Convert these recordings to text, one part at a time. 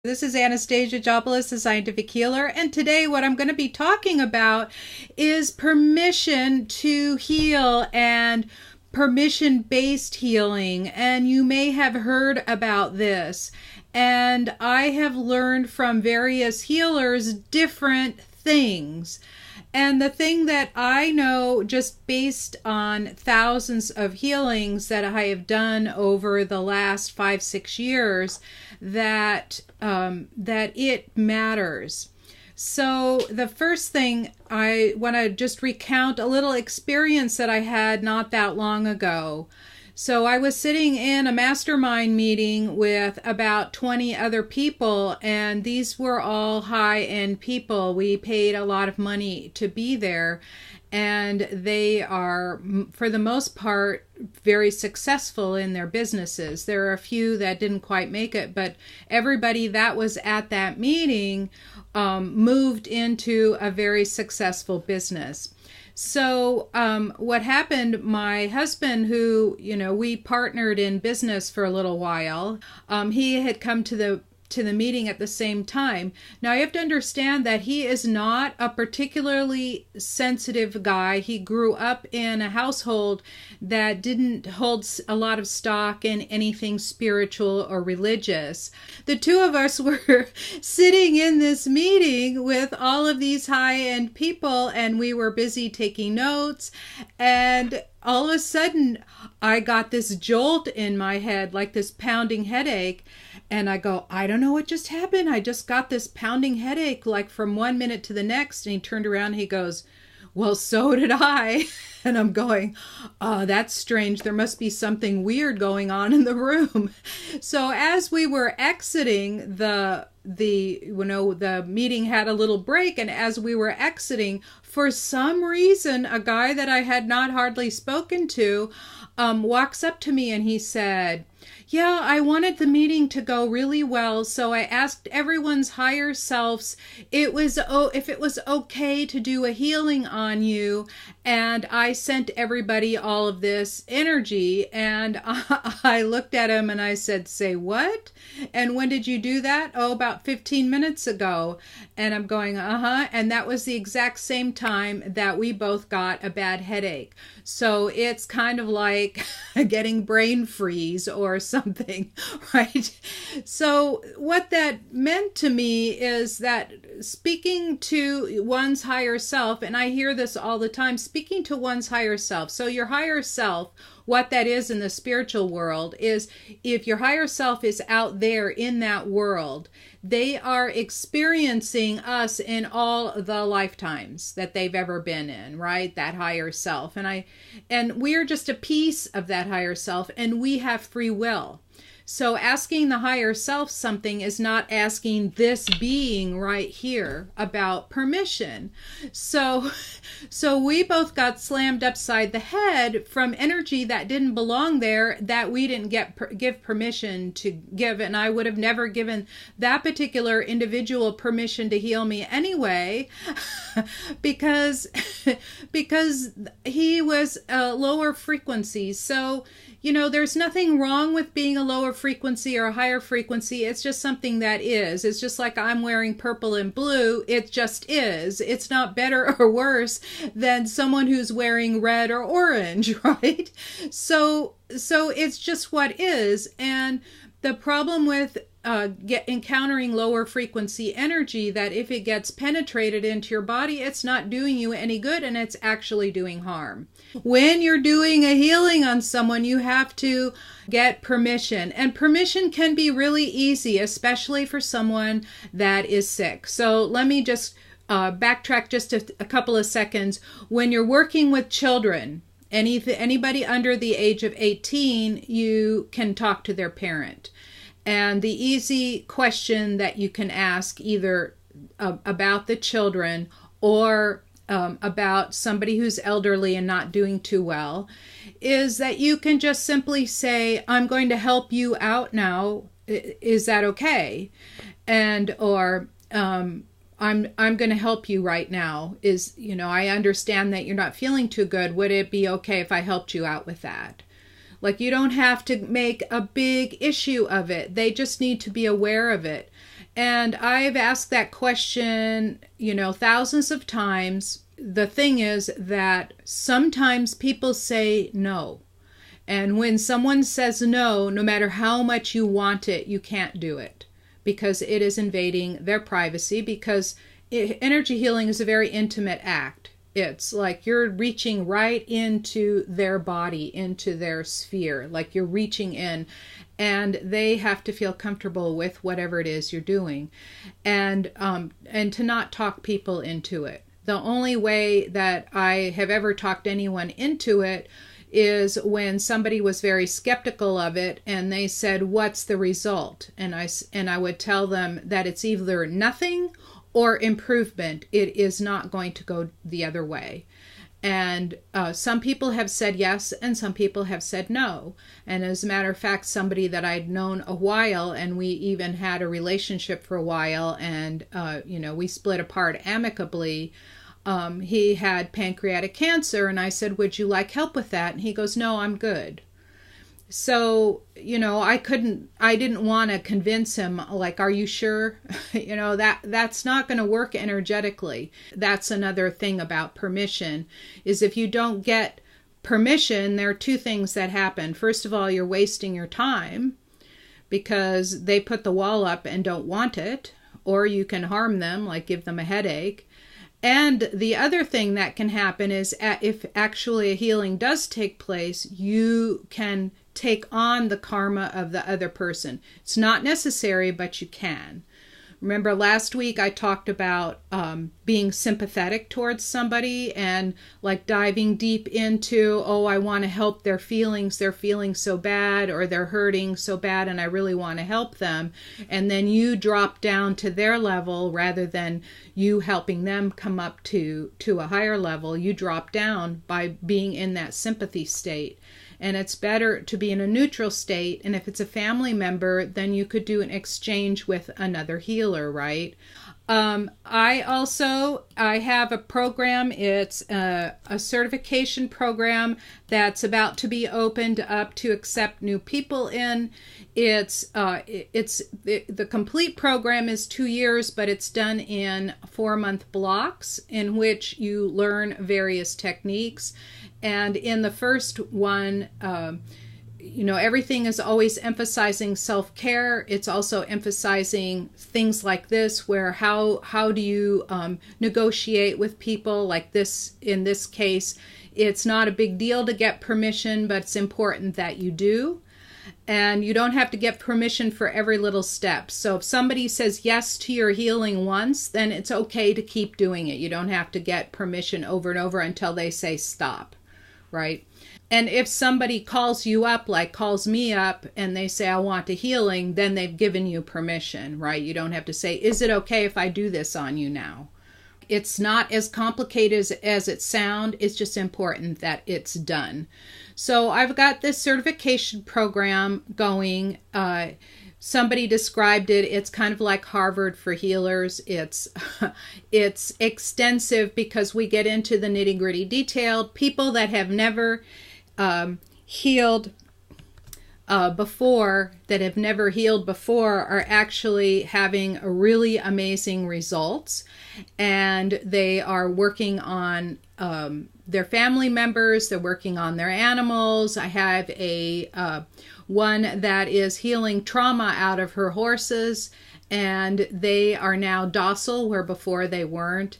This is Anastasia, Chopelas, the scientific healer, and today what I'm going to be talking about is permission to heal and permission-based healing. And you may have heard about this, and I have learned from various healers different things. And the thing that I know, just based on thousands of healings that I have done over the last 5-6 years, that it matters. So the first thing, I want to just recount a little experience that I had not that long ago. So I was sitting in a mastermind meeting with about 20 other people, and these were all high-end people. We paid a lot of money to be there, and they are, for the most part, very successful in their businesses. There are a few that didn't quite make it, but everybody that was at that meeting moved into a very successful business. So what happened, my husband, who, we partnered in business for a little while, he had come to the meeting at the same time. Now you have to understand that he is not a particularly sensitive guy. He grew up in a household that didn't hold a lot of stock in anything spiritual or religious. The two of us were sitting in this meeting with all of these high-end people, and we were busy taking notes, and all of a sudden I got this jolt in my head, like this pounding headache. And I go, I don't know what just happened. I just got this pounding headache, like from 1 minute to the next. And he turned around and he goes, well, so did I. And I'm going, oh, that's strange. There must be something weird going on in the room. So as we were exiting the meeting had a little break, and as we were exiting, for some reason, a guy that I had not hardly spoken to walks up to me and he said, yeah, I wanted the meeting to go really well, so I asked everyone's higher selves if it was okay to do a healing on you, and I sent everybody all of this energy. And I looked at him and I said, say what? And when did you do that? Oh, about 15 minutes ago. And I'm going, and that was the exact same time that we both got a bad headache. So it's kind of like getting brain freeze or something, right? So what that meant to me is that speaking to one's higher self, and I hear this all the time, speaking to one's higher self. So your higher self, what that is in the spiritual world is, if your higher self is out there in that world, they are experiencing us in all the lifetimes that they've ever been in, right? That higher self. And we are just a piece of that higher self, and we have free will. So asking the higher self something is not asking this being right here about permission. So we both got slammed upside the head from energy that didn't belong there, that we didn't give permission to give. And I would have never given that particular individual permission to heal me anyway, because he was a lower frequency. So there's nothing wrong with being a lower frequency or a higher frequency. It's just something that is. It's just like I'm wearing purple and blue. It just is. It's not better or worse than someone who's wearing red or orange, right? So it's just what is. And the problem with encountering lower frequency energy, that if it gets penetrated into your body, it's not doing you any good, and it's actually doing harm. When you're doing a healing on someone, you have to get permission, and permission can be really easy, especially for someone that is sick. So let me just backtrack just a couple of seconds. When you're working with children, anybody under the age of 18, you can talk to their parent. And the easy question that you can ask, either about the children or about somebody who's elderly and not doing too well, is that you can just simply say, I'm going to help you out now. Is that okay? Or I'm going to help you right now. I understand that you're not feeling too good. Would it be okay if I helped you out with that? Like, you don't have to make a big issue of it. They just need to be aware of it. And I've asked that question, thousands of times. The thing is that sometimes people say no. And when someone says no, no matter how much you want it, you can't do it because it is invading their privacy, because energy healing is a very intimate act. It's like you're reaching right into their body, into their sphere, like you're reaching in, and they have to feel comfortable with whatever it is you're doing, and to not talk people into it. The only way that I have ever talked anyone into it is when somebody was very skeptical of it and they said, "What's the result?" And I would tell them that it's either nothing or improvement. It is not going to go the other way. And some people have said yes and some people have said no. And as a matter of fact, somebody that I'd known a while, and we even had a relationship for a while, and we split apart amicably. He had pancreatic cancer, and I said, "Would you like help with that?" And he goes, "No, I'm good." So, I didn't want to convince him, like, "Are you sure?" That's not going to work energetically. That's another thing about permission, is if you don't get permission, there are two things that happen. First of all, you're wasting your time because they put the wall up and don't want it, or you can harm them, like give them a headache. And the other thing that can happen is if actually a healing does take place, you can take on the karma of the other person. It's not necessary, but you can. Remember last week I talked about being sympathetic towards somebody and like diving deep into, oh, I want to help their feelings. They're feeling so bad, or they're hurting so bad, and I really want to help them. And then you drop down to their level rather than you helping them come up to a higher level. You drop down by being in that sympathy state. And it's better to be in a neutral state. And if it's a family member, then you could do an exchange with another healer, right? I have a program. It's a certification program that's about to be opened up to accept new people in. The complete program is 2 years, but it's done in 4-month blocks in which you learn various techniques. And in the first one, everything is always emphasizing self-care. It's also emphasizing things like this, where how do you negotiate with people like this. In this case, it's not a big deal to get permission, but it's important that you do. And you don't have to get permission for every little step. So if somebody says yes to your healing once, then it's okay to keep doing it. You don't have to get permission over and over until they say stop, right? And if somebody calls you up, like calls me up, and they say, "I want a healing," then they've given you permission, right? You don't have to say, "Is it okay if I do this on you now?" It's not as complicated as it sounds. It's just important that it's done. So I've got this certification program going. Somebody described it. It's kind of like Harvard for healers. It's extensive because we get into the nitty-gritty detail. People that have never healed before, are actually having really amazing results, and they are working on their family members. They're working on their animals. I have a one that is healing trauma out of her horses, and they are now docile where before they weren't.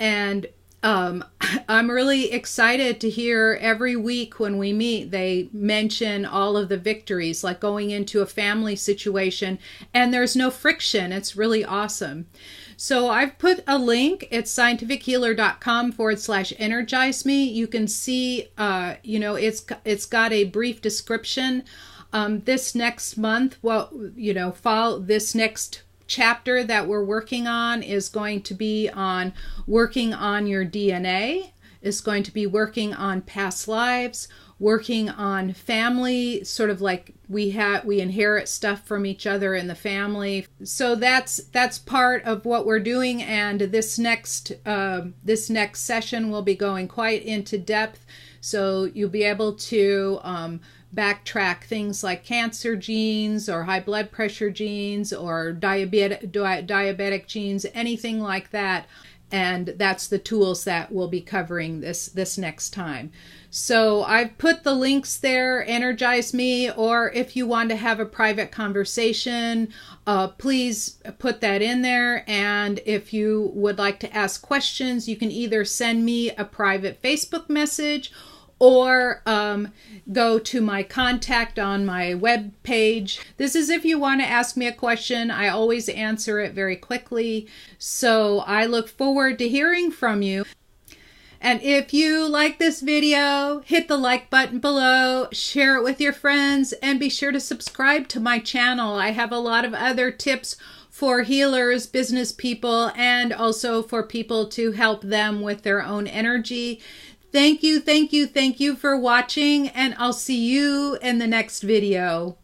And I'm really excited to hear every week when we meet, they mention all of the victories, like going into a family situation and there's no friction. It's really awesome. So I've put a link. It's scientifichealer.com/energize me. You can see, it's got a brief description. This next month, follow this next chapter that we're working on is going to be on working on your DNA, is going to be working on past lives, working on family, sort of like we inherit stuff from each other in the family. So that's part of what we're doing, and this next session will be going quite into depth. So you'll be able to backtrack things like cancer genes or high blood pressure genes or diabetic genes, anything like that. And that's the tools that we'll be covering this next time. So I've put the links there, Energize Me, or if you want to have a private conversation, please put that in there. And if you would like to ask questions, you can either send me a private Facebook message or go to my contact on my web page. This is if you want to ask me a question. I always answer it very quickly. So I look forward to hearing from you. And if you like this video, hit the like button below, share it with your friends, and be sure to subscribe to my channel. I have a lot of other tips for healers, business people, and also for people to help them with their own energy. Thank you for watching, and I'll see you in the next video.